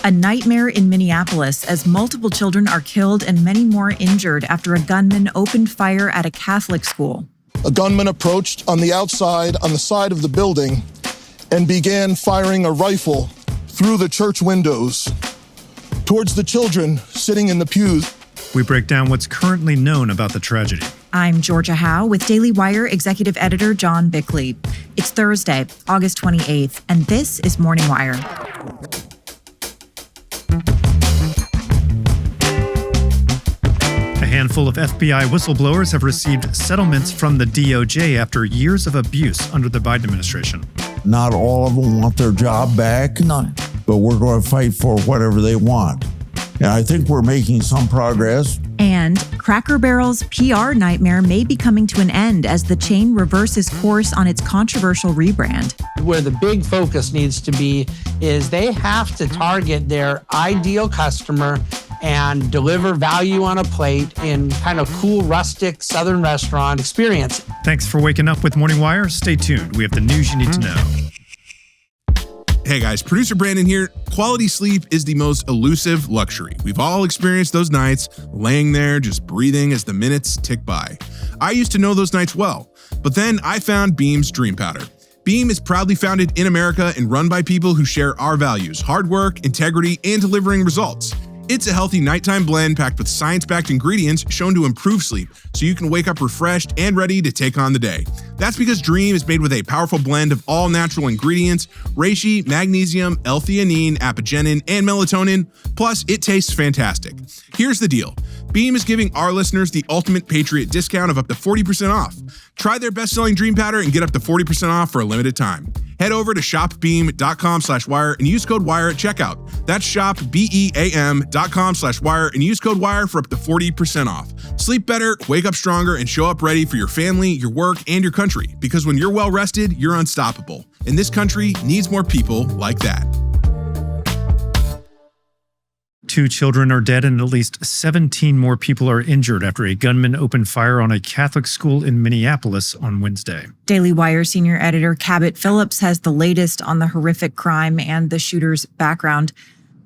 A nightmare in Minneapolis as multiple children are killed and many more injured after a gunman opened fire at a Catholic school. A gunman approached on the outside, on the side of the building, and began firing a rifle through the church windows towards the children sitting in the pews. We break down what's currently known about the tragedy. I'm Georgia Howe with Daily Wire executive editor John Bickley. It's Thursday, August 28th, and this is Morning Wire. A handful of FBI whistleblowers have received settlements from the DOJ after years of abuse under the Biden administration. Not all of them want their job back, No. but we're going to fight for whatever they want. And I think we're making some progress. And Cracker Barrel's PR nightmare may be coming to an end as the chain reverses course on its controversial rebrand. Where the big focus needs to be is they have to target their ideal customer and deliver value on a plate in kind of cool, rustic, southern restaurant experience. Thanks for waking up with Morning Wire. Stay tuned. We have the news you need to know. Hey guys, producer Brandon here. Quality sleep is the most elusive luxury. We've all experienced those nights laying there just breathing as the minutes tick by. I used to know those nights well, but then I found Beam's Dream Powder. Beam is proudly founded in America and run by people who share our values: hard work, integrity, and delivering results. It's a healthy nighttime blend packed with science-backed ingredients shown to improve sleep, so you can wake up refreshed and ready to take on the day. That's because Dream is made with a powerful blend of all natural ingredients: reishi, magnesium, L-theanine, apigenin, and melatonin. Plus, it tastes fantastic. Here's the deal. Beam is giving our listeners the ultimate Patriot discount of up to 40% off. Try their best-selling Dream Powder and get up to 40% off for a limited time. Head over to shopbeam.com/wire and use code WIRE at checkout. That's shopbeam.com/wire and use code WIRE for up to 40% off. Sleep better, wake up stronger, and show up ready for your family, your work, and your country. Because when you're well rested, you're unstoppable. And this country needs more people like that. 2 children are dead and at least 17 more people are injured after a gunman opened fire on a Catholic school in Minneapolis on Wednesday. Daily Wire senior editor Cabot Phillips has the latest on the horrific crime and the shooter's background.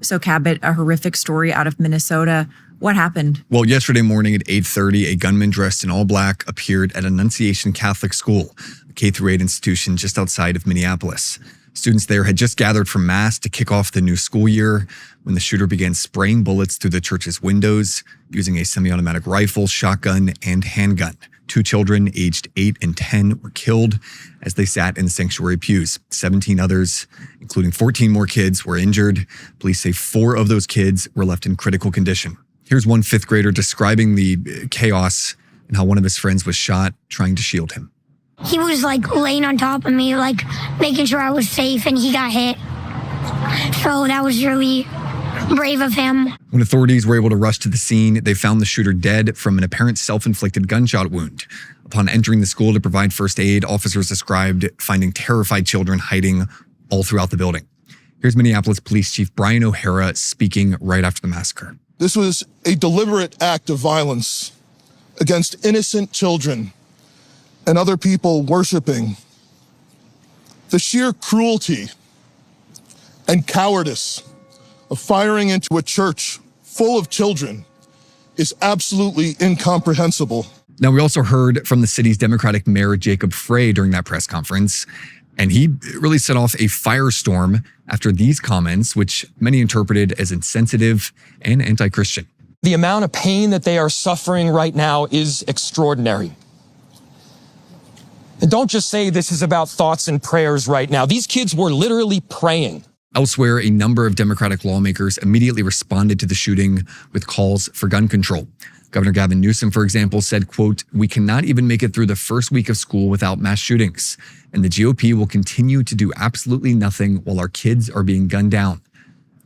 So Cabot, a horrific story out of Minnesota. What happened? Well, yesterday morning at 8:30, a gunman dressed in all black appeared at Annunciation Catholic School, a K-8 institution just outside of Minneapolis. Students there had just gathered for Mass to kick off the new school year when the shooter began spraying bullets through the church's windows using a semi-automatic rifle, shotgun, and handgun. 2 children aged 8 and 10 were killed as they sat in the sanctuary pews. 17 others, including 14 more kids, were injured. Police say 4 of those kids were left in critical condition. Here's one 5th grader describing the chaos and how one of his friends was shot trying to shield him. He was laying on top of me, making sure I was safe, and he got hit. So that was really brave of him. When authorities were able to rush to the scene, they found the shooter dead from an apparent self-inflicted gunshot wound. Upon entering the school to provide first aid, officers described finding terrified children hiding all throughout the building. Here's Minneapolis Police Chief Brian O'Hara speaking right after the massacre. This was a deliberate act of violence against innocent children and other people worshiping. The sheer cruelty and cowardice of firing into a church full of children is absolutely incomprehensible. Now, we also heard from the city's Democratic Mayor Jacob Frey during that press conference, and he really set off a firestorm after these comments, which many interpreted as insensitive and anti-Christian. The amount of pain that they are suffering right now is extraordinary. And don't just say this is about thoughts and prayers right now. These kids were literally praying. Elsewhere, a number of Democratic lawmakers immediately responded to the shooting with calls for gun control. Governor Gavin Newsom, for example, said, quote, "We cannot even make it through the first week of school without mass shootings, and the GOP will continue to do absolutely nothing while our kids are being gunned down."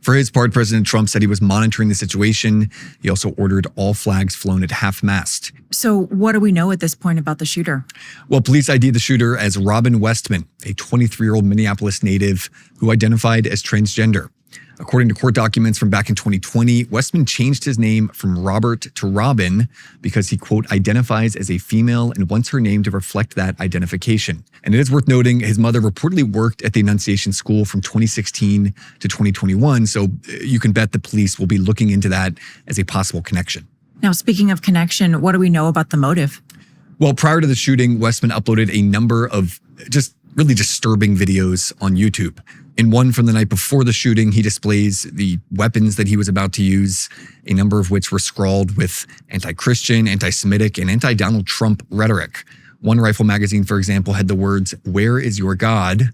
For his part, President Trump said he was monitoring the situation. He also ordered all flags flown at half-mast. So what do we know at this point about the shooter? Well, police ID the shooter as Robin Westman, a 23-year-old Minneapolis native who identified as transgender. According to court documents from back in 2020, Westman changed his name from Robert to Robin because he, quote, identifies as a female and wants her name to reflect that identification. And it is worth noting his mother reportedly worked at the Annunciation School from 2016 to 2021, so you can bet the police will be looking into that as a possible connection. Now, speaking of connection, what do we know about the motive? Well, prior to the shooting, Westman uploaded a number of just really disturbing videos on YouTube. In one from the night before the shooting, he displays the weapons that he was about to use, a number of which were scrawled with anti-Christian, anti-Semitic, and anti-Donald Trump rhetoric. One rifle magazine, for example, had the words, "Where is your God?"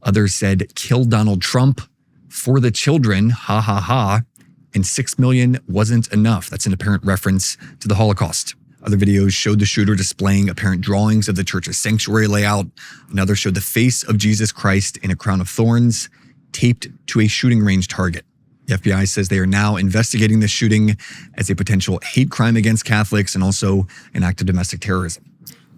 Others said, "Kill Donald Trump," "For the children," ha ha ha, and 6 million wasn't enough. That's an apparent reference to the Holocaust. Other videos showed the shooter displaying apparent drawings of the church's sanctuary layout. Another showed the face of Jesus Christ in a crown of thorns, taped to a shooting range target. The FBI says they are now investigating this shooting as a potential hate crime against Catholics and also an act of domestic terrorism.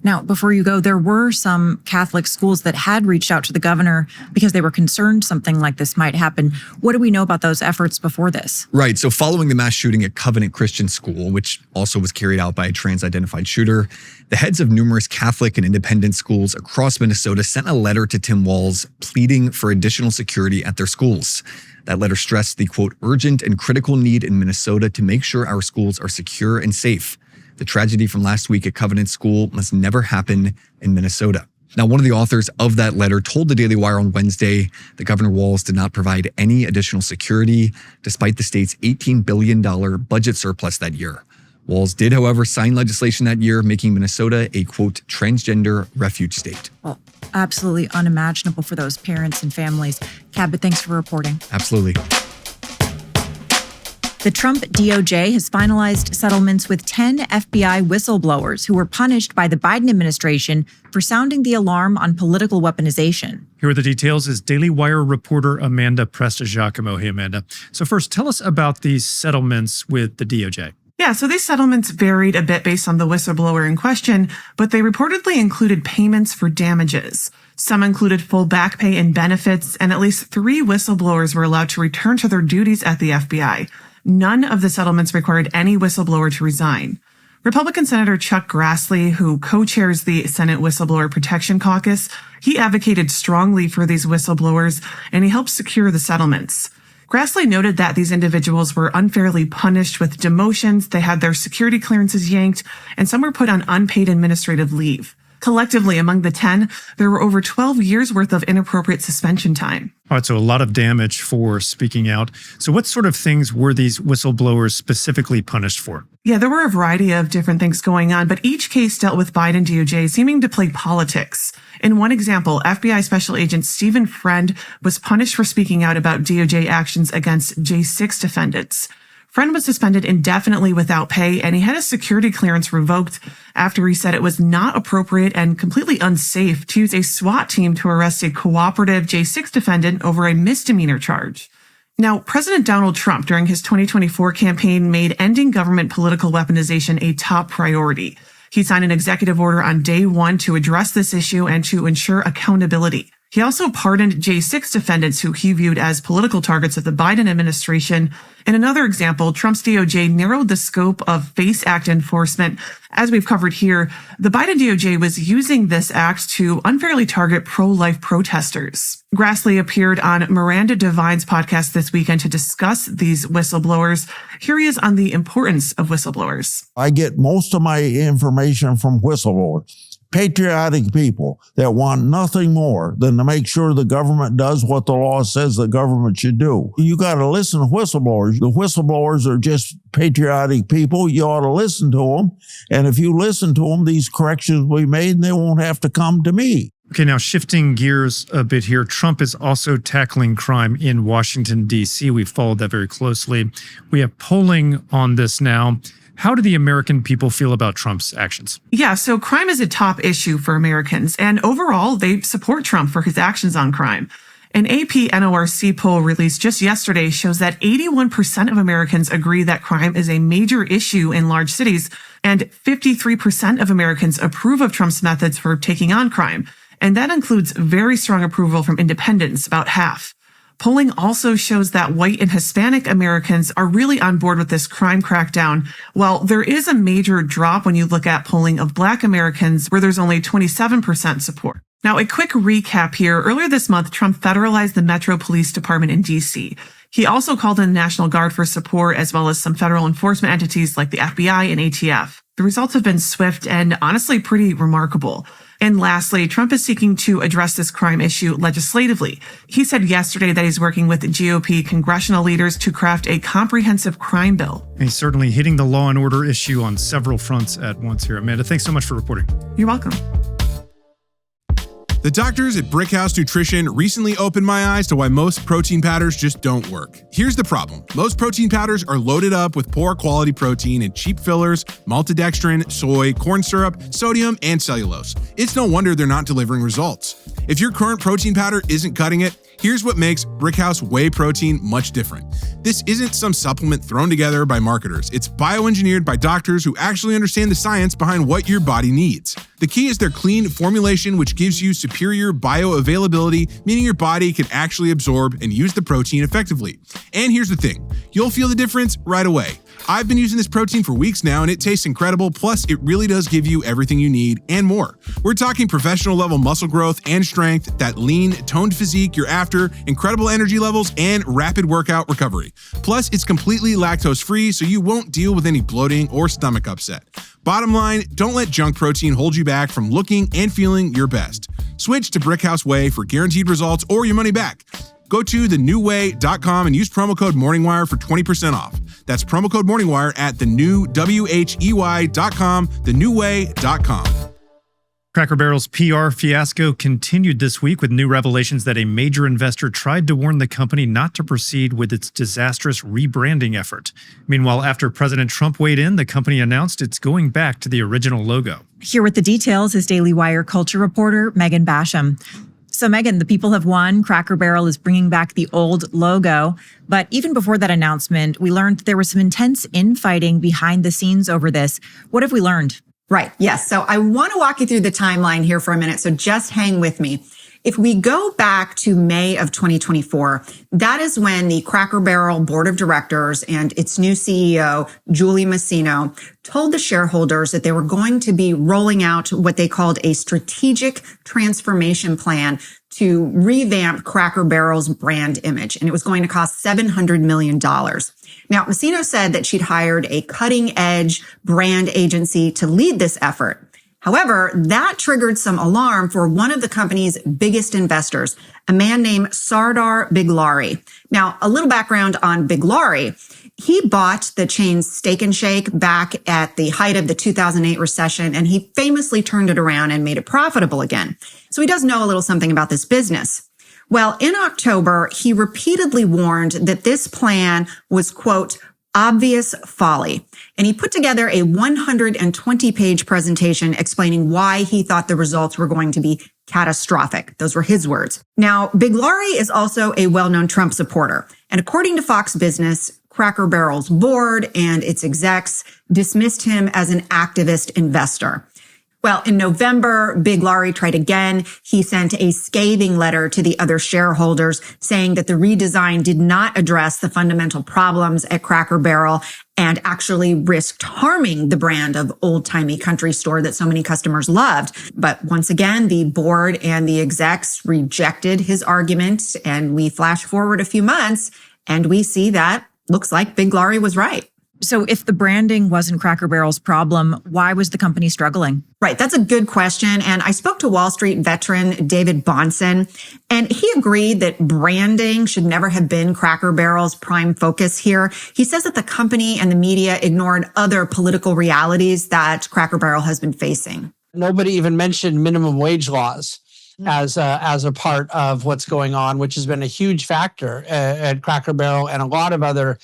Now, before you go, there were some Catholic schools that had reached out to the governor because they were concerned something like this might happen. What do we know about those efforts before this? Right. So following the mass shooting at Covenant Christian School, which also was carried out by a trans-identified shooter, the heads of numerous Catholic and independent schools across Minnesota sent a letter to Tim Walz pleading for additional security at their schools. That letter stressed the, quote, urgent and critical need in Minnesota to make sure our schools are secure and safe. The tragedy from last week at Covenant School must never happen in Minnesota. Now, one of the authors of that letter told the Daily Wire on Wednesday that Governor Walz did not provide any additional security, despite the state's $18 billion budget surplus that year. Walz did, however, sign legislation that year, making Minnesota a, quote, transgender refuge state. Well, absolutely unimaginable for those parents and families. Cabot, thanks for reporting. Absolutely. The Trump DOJ has finalized settlements with 10 FBI whistleblowers who were punished by the Biden administration for sounding the alarm on political weaponization. Here are the details is Daily Wire reporter Amanda Presta-Giacomo. Hey, Amanda. So first, tell us about these settlements with the DOJ. Yeah, so these settlements varied a bit based on the whistleblower in question, but they reportedly included payments for damages. Some included full back pay and benefits, and at least 3 whistleblowers were allowed to return to their duties at the FBI. None of the settlements required any whistleblower to resign. Republican Senator Chuck Grassley, who co-chairs the Senate Whistleblower Protection Caucus, he advocated strongly for these whistleblowers, and he helped secure the settlements. Grassley noted that these individuals were unfairly punished with demotions, they had their security clearances yanked, and some were put on unpaid administrative leave. Collectively, among the 10, there were over 12 years worth of inappropriate suspension time. All right, so a lot of damage for speaking out. So what sort of things were these whistleblowers specifically punished for? Yeah, there were a variety of different things going on, but each case dealt with Biden DOJ seeming to play politics. In one example, FBI Special Agent Stephen Friend was punished for speaking out about DOJ actions against J6 defendants. Friend was suspended indefinitely without pay, and he had his security clearance revoked after he said it was not appropriate and completely unsafe to use a SWAT team to arrest a cooperative J6 defendant over a misdemeanor charge. Now, President Donald Trump, during his 2024 campaign, made ending government political weaponization a top priority. He signed an executive order on day one to address this issue and to ensure accountability. He also pardoned J6 defendants who he viewed as political targets of the Biden administration. In another example, Trump's DOJ narrowed the scope of FACE Act enforcement. As we've covered here, the Biden DOJ was using this act to unfairly target pro-life protesters. Grassley appeared on Miranda Devine's podcast this weekend to discuss these whistleblowers. Here he is on the importance of whistleblowers. I get most of my information from whistleblowers. Patriotic people that want nothing more than to make sure the government does what the law says the government should do. You got to listen to whistleblowers. The whistleblowers are just patriotic people. You ought to listen to them. And if you listen to them, these corrections will be made and they won't have to come to me. Okay, now shifting gears a bit here, Trump is also tackling crime in Washington, D.C. We've followed that very closely. We have polling on this now. How do the American people feel about Trump's actions? Yeah, so crime is a top issue for Americans, and overall, they support Trump for his actions on crime. An AP NORC poll released just yesterday shows that 81% of Americans agree that crime is a major issue in large cities, and 53% of Americans approve of Trump's methods for taking on crime. And that includes very strong approval from independents, about half. Polling also shows that white and Hispanic Americans are really on board with this crime crackdown, while there is a major drop when you look at polling of Black Americans, where there's only 27% support. Now, a quick recap here. Earlier this month, Trump federalized the Metro Police Department in D.C. He also called in the National Guard for support, as well as some federal enforcement entities like the FBI and ATF. The results have been swift and honestly pretty remarkable. And lastly, Trump is seeking to address this crime issue legislatively. He said yesterday that he's working with GOP congressional leaders to craft a comprehensive crime bill. And he's certainly hitting the law and order issue on several fronts at once here. Amanda, thanks so much for reporting. You're welcome. The doctors at Brickhouse Nutrition recently opened my eyes to why most protein powders just don't work. Here's the problem. Most protein powders are loaded up with poor quality protein and cheap fillers, maltodextrin, soy, corn syrup, sodium, and cellulose. It's no wonder they're not delivering results. If your current protein powder isn't cutting it, here's what makes Brickhouse Whey Protein much different. This isn't some supplement thrown together by marketers. It's bioengineered by doctors who actually understand the science behind what your body needs. The key is their clean formulation, which gives you superior bioavailability, meaning your body can actually absorb and use the protein effectively. And here's the thing, you'll feel the difference right away. I've been using this protein for weeks now and it tastes incredible, plus it really does give you everything you need and more. We're talking professional level muscle growth and strength, that lean, toned physique you're after, incredible energy levels, and rapid workout recovery. Plus, it's completely lactose free, so you won't deal with any bloating or stomach upset. Bottom line, don't let junk protein hold you back from looking and feeling your best. Switch to Brickhouse Whey for guaranteed results or your money back. Go to thenewway.com and use promo code MorningWire for 20% off. That's promo code MorningWire at thenewway.com, thenewway.com. Cracker Barrel's PR fiasco continued this week with new revelations that a major investor tried to warn the company not to proceed with its disastrous rebranding effort. Meanwhile, after President Trump weighed in, the company announced it's going back to the original logo. Here with the details is Daily Wire culture reporter Megan Basham. So Megan, the people have won. Cracker Barrel is bringing back the old logo. But even before that announcement, we learned there was some intense infighting behind the scenes over this. What have we learned? Right. Yes. So I want to walk you through the timeline here for a minute. So just hang with me. If we go back to May of 2024, that is when the Cracker Barrel board of directors and its new CEO, Julie Masino, told the shareholders that they were going to be rolling out what they called a strategic transformation plan to revamp Cracker Barrel's brand image. And it was going to cost $700 million. Now, Masino said that she'd hired a cutting edge brand agency to lead this effort. However, that triggered some alarm for one of the company's biggest investors, a man named Sardar Biglari. Now, a little background on Biglari. He bought the chain Steak and Shake back at the height of the 2008 recession, and he famously turned it around and made it profitable again. So he does know a little something about this business. Well, in October, he repeatedly warned that this plan was, quote, obvious folly. And he put together a 120-page presentation explaining why he thought the results were going to be catastrophic. Those were his words. Now, Biglari is also a well-known Trump supporter. And according to Fox Business, Cracker Barrel's board and its execs dismissed him as an activist investor. Well, in November, Biglari tried again. He sent a scathing letter to the other shareholders saying that the redesign did not address the fundamental problems at Cracker Barrel and actually risked harming the brand of old-timey country store that so many customers loved. But once again, the board and the execs rejected his argument, and we flash forward a few months and we see that looks like Biglari was right. So if the branding wasn't Cracker Barrel's problem, why was the company struggling? Right. That's a good question. And I spoke to Wall Street veteran David Bahnsen, and he agreed that branding should never have been Cracker Barrel's prime focus here. He says that the company and the media ignored other political realities that Cracker Barrel has been facing. Nobody even mentioned minimum wage laws as a part of what's going on, which has been a huge factor at Cracker Barrel and a lot of other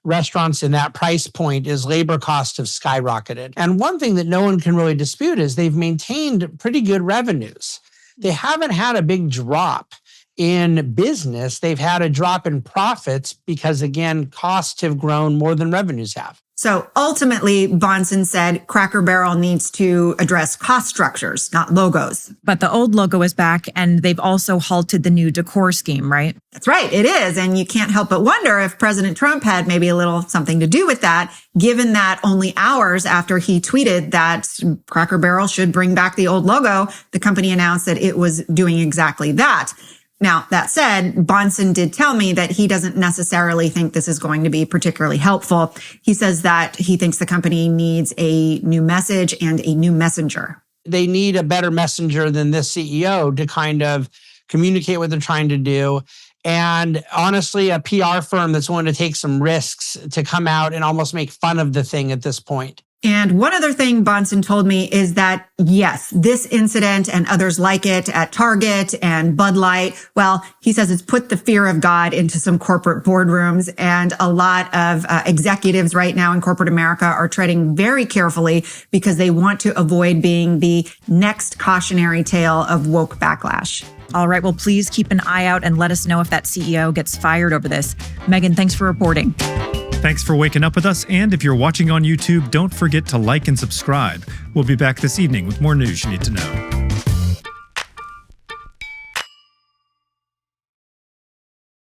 restaurants in that price point. Is labor costs have skyrocketed. And one thing that no one can really dispute is they've maintained pretty good revenues. They haven't had a big drop in business. They've had a drop in profits because, again, costs have grown more than revenues have. So ultimately, Bahnsen said Cracker Barrel needs to address cost structures, not logos. But the old logo is back, and they've also halted the new decor scheme, right? That's right, it is. And you can't help but wonder if President Trump had maybe a little something to do with that, given that only hours after he tweeted that Cracker Barrel should bring back the old logo, the company announced that it was doing exactly that. Now, that said, Bahnsen did tell me that he doesn't necessarily think this is going to be particularly helpful. He says that he thinks the company needs a new message and a new messenger. They need a better messenger than this CEO to kind of communicate what they're trying to do. And honestly, a PR firm that's willing to take some risks to come out and almost make fun of the thing at this point. And one other thing Bahnsen told me is that, yes, this incident and others like it at Target and Bud Light, well, he says it's put the fear of God into some corporate boardrooms. And a lot of executives right now in corporate America are treading very carefully because they want to avoid being the next cautionary tale of woke backlash. All right, well, please keep an eye out and let us know if that CEO gets fired over this. Megan, thanks for reporting. Thanks for waking up with us. And if you're watching on YouTube, don't forget to like and subscribe. We'll be back this evening with more news you need to know.